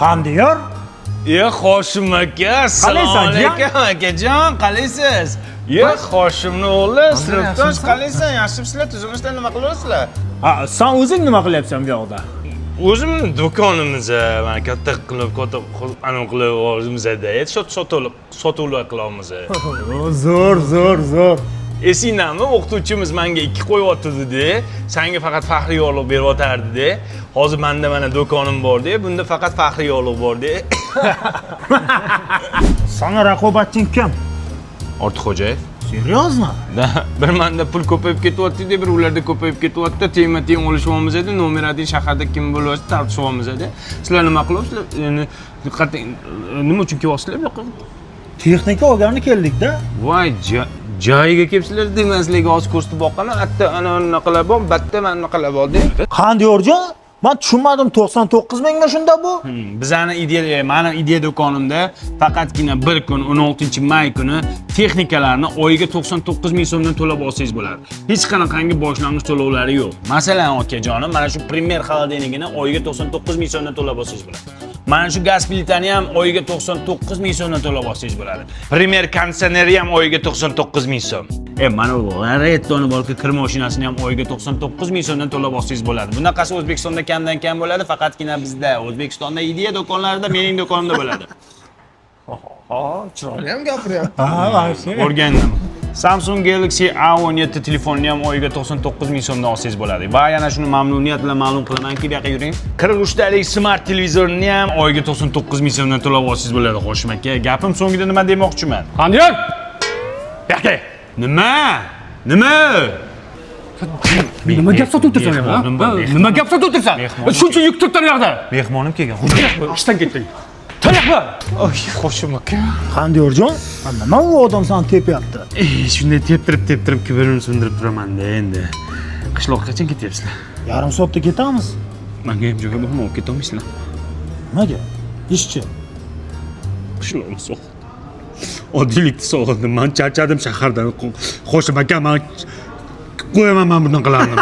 Qandiyor? Hoshim aka, assalomu alaykum akajon, qalaysiz? Hoshimning o'g'li, sinfdosh, qalaysan? Yaxshimisizlar? Tuzilishda nima qilyapsizlar? Ha, sen o'zing nima qilyapsan bu yoqda? O'zimni do'konimiz, mana katta qilib, aniq qilib o'zimizda sotuvlar qilamiz. Zo'r. Esingizmi, o'qituvchimiz menga 2 qo'yotdi-da, senga faqat faxriy yorliq beryotardida. Hozir menda mana do'konim bor-da, bunda faqat faxriy yorliq bor-da. Sana raqobatching kim? Ortiqxo'jayev. Seriozmi? Bir menda pul ko'payib ketyapti-da, bir ularda ko'payib ketyapti. Teng olishyapmiz edi. Nomerading shaharda kim bo'lyapti, tartishamiz edi. Sizlar nima qilyapsizlar? Nima uchun kelyapsizlar bu yoqqa? Texnika olgani keldik-da. Voy, joyiga kelibsizlar demaslik hozir ko'rsatib boqqan. Hatta ana qilib bor, batta mana qilib oldi. Qandiyorjon? Men tushunmadim, 99 mingmi shunda bu? Bizning mana ideya do'konimda faqatgina bir kun 16-may kuni texnikalarni oyiga 99 ming so'mdan to'lab olsangiz bo'ladi. Hech qanaqangi boshlang'ich to'lovlari yo'q. Masalan, akajonim, mana shu primer xolodilnikini oyiga 99 ming so'mdan to'lab olsangiz bo'ladi. Mana shu gaz plitani ham oyiga 99 ming so'mdan to'lab olsangiz bo'ladi. Primer konditsioneri ham oyiga 99 ming so'm. Mana bu Rettoni balki kir mashinasini ham oyiga 99 ming so'mdan to'lab olsangiz bo'ladi. Bunaqasi O'zbekistonda kamdan kam bo'ladi, faqatgina bizda. O'zbekistonda ideya do'konlarida, mening do'konimda bo'ladi. Chiroyli ham gapiryapti. O'rgandim. Samsung Galaxy A17 telefonni ham oyiga 99 ming so'mdan olsangiz bo'ladi. Va yana shuni mamnuniyat bilan ma'lum qilamanki, bu yoqqa yuring. 43 talik smart televizorni ham oyiga 99 ming so'mdan to'lab olsangiz bo'ladi, Hoshim aka. Gapim so'ngida nima demoqchiman? Qandiyor! Yoqqa. Nima? Nima gap sotib o'tirsan ha? Nima gap sotib o'tirsan? Shuncha yuk turibdi bu yoqda. Mehmonim kelgan. Ishdan ketding. Tayaqma. Hoshim aka. Qandiyorjon? Nima u odam seni tepyapti? Shunday teptirib kibirini sindirib turaman-da endi. Qishloqqa qachon ketyapsizlar? Yarim soatda ketamiz. Menga ham joyga borib olib ketolmaysizlar. Nimaga? Ishchi. Qishloqni sog'di. Oddiylikni sog'indim. Men charchadim shahardan. Hoshim aka, men qo'yaman bundan qilardim.